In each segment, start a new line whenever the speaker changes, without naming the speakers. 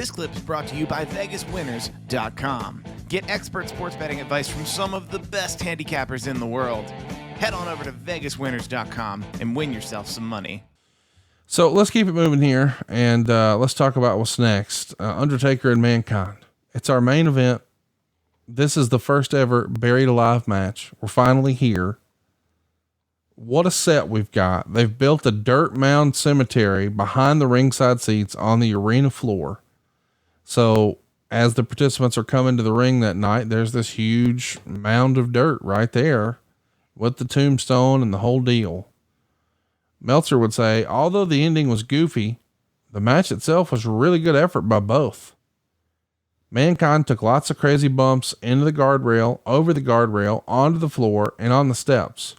This clip is brought to you by VegasWinners.com. Get expert sports betting advice from some of the best handicappers in the world. Head on over to VegasWinners.com and win yourself some money.
So let's keep it moving here, and let's talk about what's next. Undertaker and Mankind. It's our main event. This is the first ever Buried Alive match. We're finally here. What a set we've got. They've built a dirt mound cemetery behind the ringside seats on the arena floor. So as the participants are coming to the ring that night, there's this huge mound of dirt right there with the tombstone and the whole deal. Meltzer would say, although the ending was goofy, the match itself was a really good effort by both. Mankind took lots of crazy bumps into the guardrail, over the guardrail, onto the floor, and on the steps.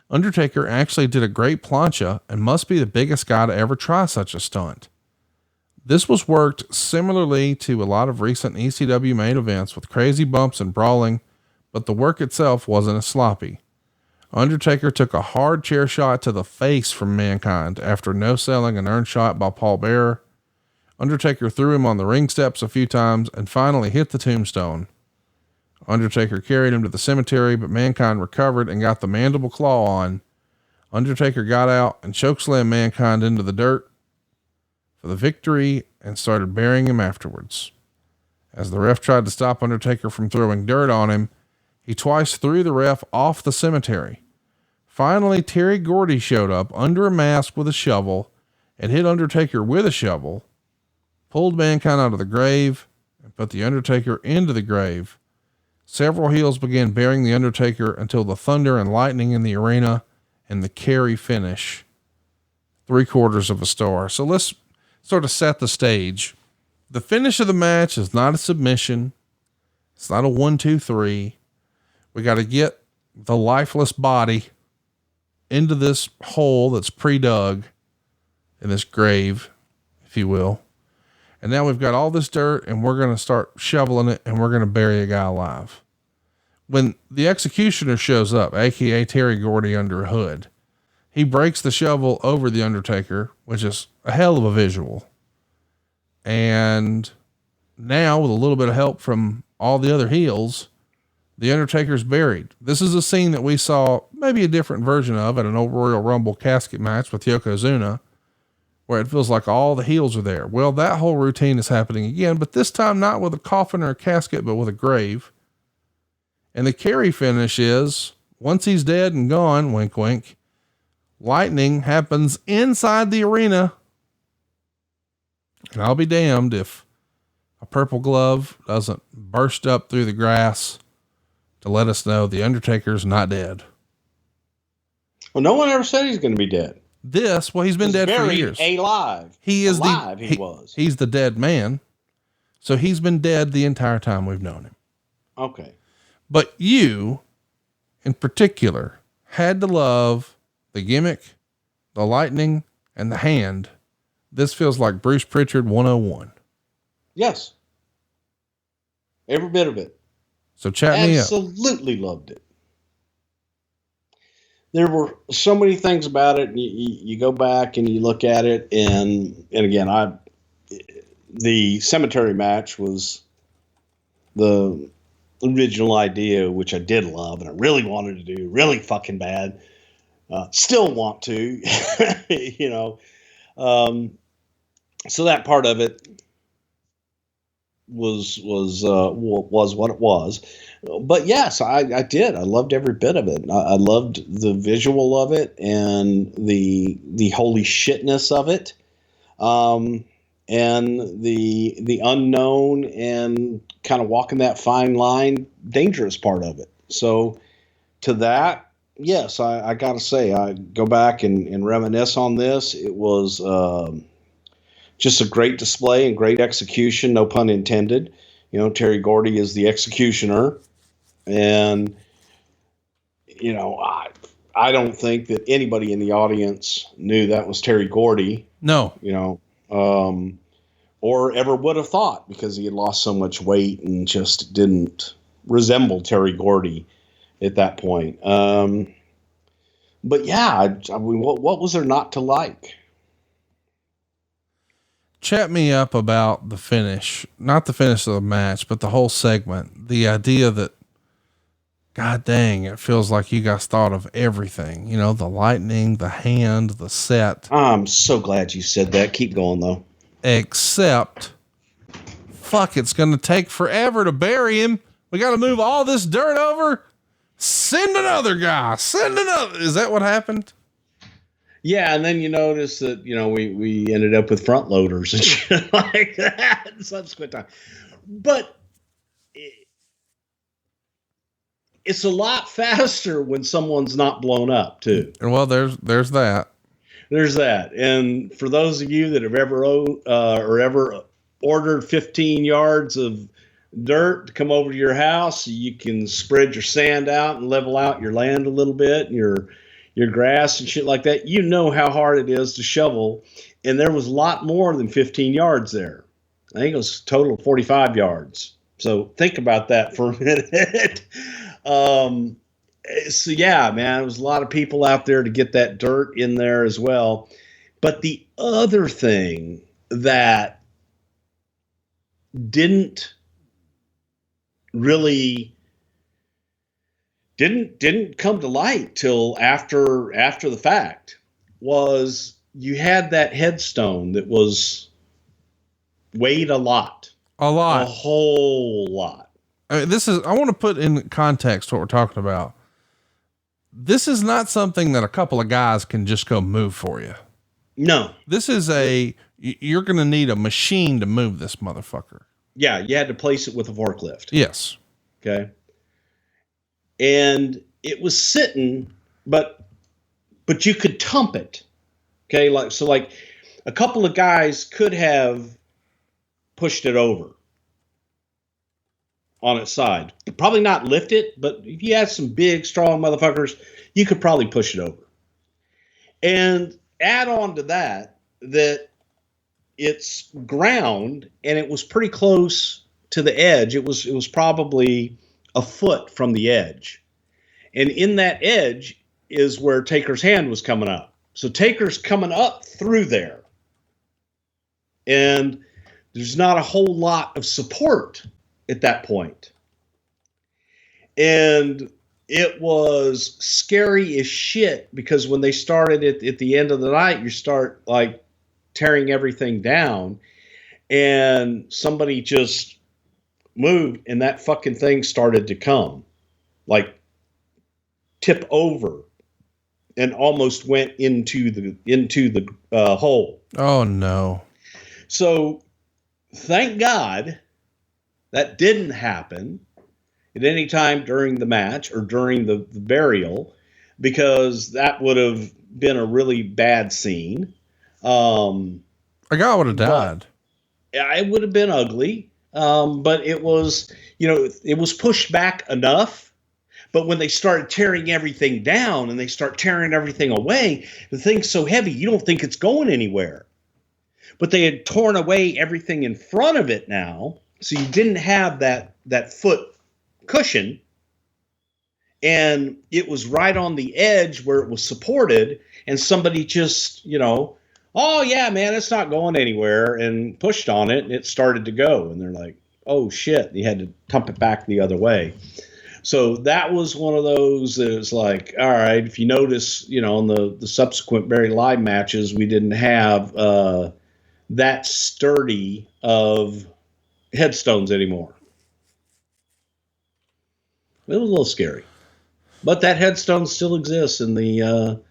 Undertaker actually did a great plancha and must be the biggest guy to ever try such a stunt. This was worked similarly to a lot of recent ECW main events with crazy bumps and brawling, but the work itself wasn't as sloppy. Undertaker took a hard chair shot to the face from Mankind after no-selling an earned shot by Paul Bearer. Undertaker threw him on the ring steps a few times and finally hit the tombstone. Undertaker carried him to the cemetery, but Mankind recovered and got the mandible claw on. Undertaker got out and chokeslammed Mankind into the dirt for the victory and started burying him afterwards. As the ref tried to stop Undertaker from throwing dirt on him, he twice threw the ref off the cemetery. Finally, Terry Gordy showed up under a mask with a shovel and hit Undertaker with a shovel, pulled Mankind out of the grave, and put the Undertaker into the grave. Several heels began burying the Undertaker until the thunder and lightning in the arena and the carry finish. 3/4 of a star. So let's sort of set the stage. The finish of the match is not a submission. It's not a 1, 2, 3. We got to get the lifeless body into this hole that's pre-dug in this grave, if you will. And now we've got all this dirt and we're going to start shoveling it and we're going to bury a guy alive. When the executioner shows up, aka Terry Gordy under a hood, he breaks the shovel over the Undertaker, which is a hell of a visual. And now with a little bit of help from all the other heels, the Undertaker's buried. This is a scene that we saw maybe a different version of at an old Royal Rumble casket match with Yokozuna, where it feels like all the heels are there. Well, that whole routine is happening again, but this time not with a coffin or a casket, but with a grave. And the carry finish is, once he's dead and gone, wink, wink, lightning happens inside the arena. And I'll be damned if a purple glove doesn't burst up through the grass to let us know the Undertaker's not dead.
Well, no one ever said he's going to be dead.
He's been dead for years.
Alive.
He is
alive.
He's the dead man. So he's been dead the entire time we've known him.
Okay.
But you, in particular, had to love the gimmick, the lightning, and the hand. This feels like Bruce Prichard 101.
Yes. Every bit of it.
So chat me up.
Absolutely loved it. There were so many things about it. You go back and you look at it, and again, the cemetery match was the original idea, which I did love, and I really wanted to do really fucking bad. Still want to, you know. So that part of it was what it was. But yes, I did. I loved every bit of it. I loved the visual of it and the holy shitness of it. And the unknown and kind of walking that fine line, dangerous part of it. So to that, yes, I gotta say, I go back and reminisce on this. It was, just a great display and great execution, no pun intended. You know, Terry Gordy is the executioner, and you know, I don't think that anybody in the audience knew that was Terry Gordy.
No,
you know, or ever would have thought, because he had lost so much weight and just didn't resemble Terry Gordy at that point. But yeah, I mean, what was there not to like?
Chat me up about the finish, not the finish of the match, but the whole segment. The idea that, God dang, it feels like you guys thought of everything, you know, the lightning, the hand, the set.
I'm so glad you said that. Keep going though.
Except, fuck, it's going to take forever to bury him. We got to move all this dirt over. Send another guy. Send another. Is that what happened?
Yeah, and then you notice that, you know, we ended up with front loaders and shit like that in subsequent time. But it's a lot faster when someone's not blown up, too.
And well, there's that.
There's that. And for those of you that have ever ordered 15 yards of dirt to come over to your house, you can spread your sand out and level out your land a little bit, and your grass and shit like that. You know how hard it is to shovel. And there was a lot more than 15 yards there. I think it was a total of 45 yards. So think about that for a minute. So yeah, man, there was a lot of people out there to get that dirt in there as well. But the other thing that didn't come to light till after the fact was you had that headstone that was weighed a whole lot.
I mean, I want to put in context what we're talking about. This is not something that a couple of guys can just go move for you.
No,
this is you're going to need a machine to move this motherfucker.
Yeah. You had to place it with a forklift.
Yes.
Okay. And it was sitting, but you could tump it. Okay. Like a couple of guys could have pushed it over on its side. Probably not lift it, but if you had some big, strong motherfuckers, you could probably push it over. And add on to that it's ground, and it was pretty close to the edge. It was probably a foot from the edge. And in that edge is where Taker's hand was coming up. So Taker's coming up through there. And there's not a whole lot of support at that point. And it was scary as shit, because when they started at the end of the night, you start like tearing everything down, and somebody just moved and that fucking thing started to come, like tip over, and almost went into the hole.
Oh no.
So thank God that didn't happen at any time during the match or during the burial, because that would have been a really bad scene.
A guy would have died.
It would have been ugly. But it was, it was pushed back enough. But when they started tearing everything down and they start tearing everything away, the thing's so heavy, you don't think it's going anywhere. But they had torn away everything in front of it now. So you didn't have that foot cushion, and it was right on the edge where it was supported, and somebody just, oh yeah, man, it's not going anywhere, and pushed on it, and it started to go, and they're like, oh shit, you had to pump it back the other way. So that was one of those that was like, all right, if you notice, in the subsequent Buried Alive matches, we didn't have that sturdy of headstones anymore. It was a little scary, but that headstone still exists in the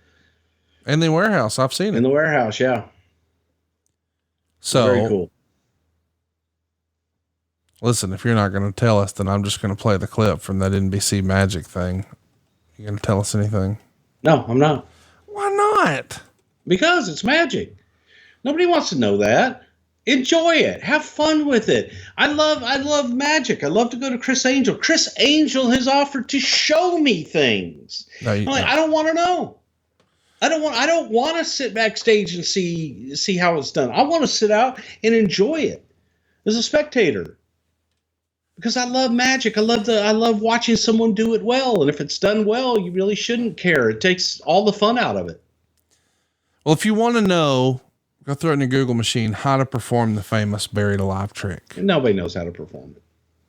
warehouse. I've seen it
in the warehouse. Yeah.
So
very cool.
Listen, if you're not going to tell us, then I'm just going to play the clip from that NBC Magic thing. You going to tell us anything?
No, I'm not.
Why not?
Because it's magic. Nobody wants to know that. Enjoy it. Have fun with it. I love magic. I love to go to Chris Angel. Chris Angel has offered to show me things. I don't want to know. I don't want to sit backstage and see how it's done. I want to sit out and enjoy it as a spectator, because I love magic. I love watching someone do it well. And if it's done well, you really shouldn't care. It takes all the fun out of it.
Well, if you want to know Go throw it in your Google machine, how to perform the famous buried alive trick.
Nobody knows how to perform it.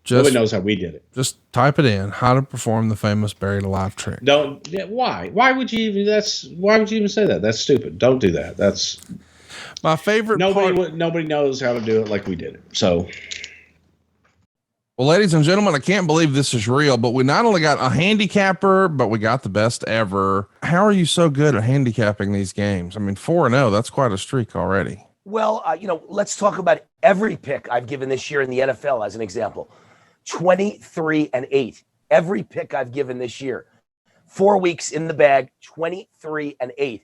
Nobody knows how we did it.
Just type it in, how to perform the famous buried alive trick.
Why? Why would you even say that? That's stupid. Don't do that. That's
my favorite part.
Nobody knows how to do it like we did it. So,
well, ladies and gentlemen, I can't believe this is real, but we not only got a handicapper, but we got the best ever. How are you so good at handicapping these games? I mean, 4-0, that's quite a streak already.
Well, let's talk about every pick I've given this year in the NFL as an example. 23-8. Every pick I've given this year. 4 weeks in the bag, 23-8.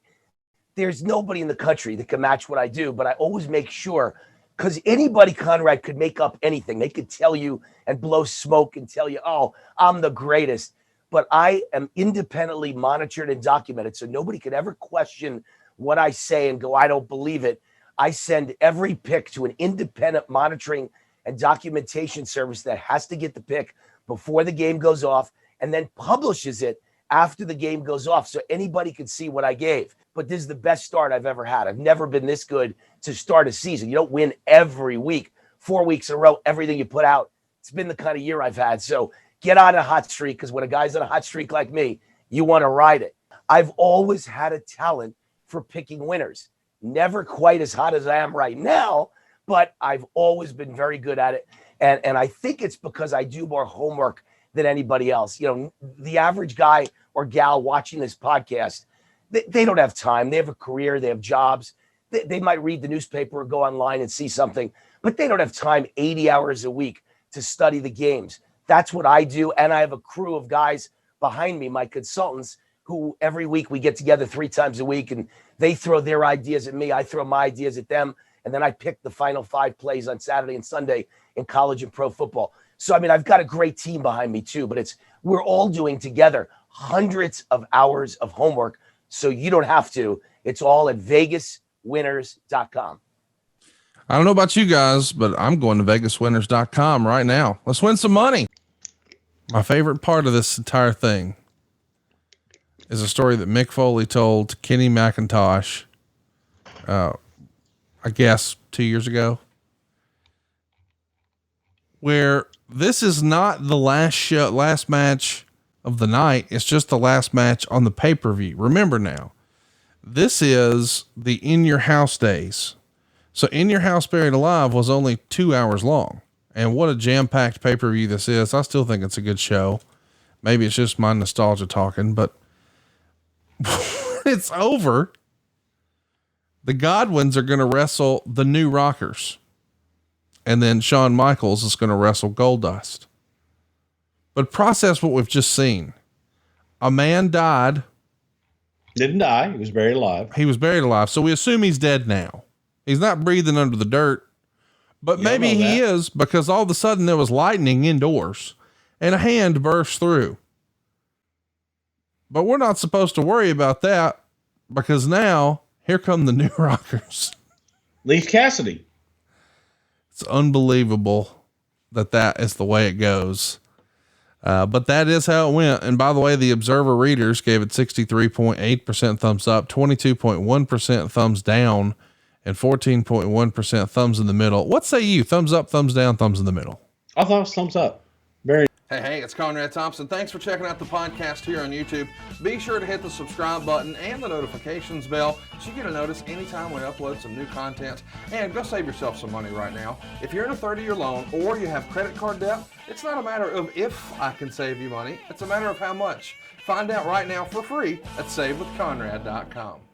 There's nobody in the country that can match what I do, but I always make sure, because anybody, Conrad, could make up anything. They could tell you and blow smoke and tell you, oh, I'm the greatest. But I am independently monitored and documented, so nobody could ever question what I say and go, I don't believe it. I send every pick to an independent monitoring and documentation service that has to get the pick before the game goes off and then publishes it after the game goes off so anybody can see what I gave. But this is the best start I've ever had. I've never been this good to start a season. You don't win every week, 4 weeks in a row, everything you put out. It's been the kind of year I've had. So get on a hot streak, because when a guy's on a hot streak like me, you want to ride it. I've always had a talent for picking winners. Never quite as hot as I am right now, but I've always been very good at it. And I think it's because I do more homework than anybody else. The average guy or gal watching this podcast, they don't have time. They have a career. They have jobs. They might read the newspaper or go online and see something, but they don't have time 80 hours a week to study the games. That's what I do. And I have a crew of guys behind me, my consultants, who every week we get together 3 times a week and they throw their ideas at me. I throw my ideas at them. And then I pick the final 5 plays on Saturday and Sunday in college and pro football. So, I've got a great team behind me too, but we're all doing together hundreds of hours of homework. So you don't have to. It's all at vegaswinners.com.
I don't know about you guys, but I'm going to vegaswinners.com right now. Let's win some money. My favorite part of this entire thing is a story that Mick Foley told to Kenny McIntosh, I guess 2 years ago, where this is not the last match of the night. It's just the last match on the pay-per-view. Remember now, this is the In Your House days. So In Your House Buried Alive was only 2 hours long. And what a jam-packed pay-per-view this is. I still think it's a good show. Maybe it's just my nostalgia talking, but it's over. The Godwins are going to wrestle the New Rockers. And then Shawn Michaels is going to wrestle Goldust. But process what we've just seen. A man died.
Didn't die. He was buried alive.
He was buried alive. So we assume he's dead now. He's not breathing under the dirt, but maybe he is, because all of a sudden there was lightning indoors and a hand burst through. But we're not supposed to worry about that, because now here come the New Rockers.
Leif Cassidy.
It's unbelievable that is the way it goes. But that is how it went. And by the way, the Observer readers gave it 63.8% thumbs up, 22.1% thumbs down, and 14.1% thumbs in the middle. What say you? Thumbs up, thumbs down, thumbs in the middle?
I thought it was thumbs up.
Hey, it's Conrad Thompson. Thanks for checking out the podcast here on YouTube. Be sure to hit the subscribe button and the notifications bell so you get a notice anytime we upload some new content. And go save yourself some money right now. If you're in a 30-year loan or you have credit card debt, it's not a matter of if I can save you money. It's a matter of how much. Find out right now for free at savewithconrad.com.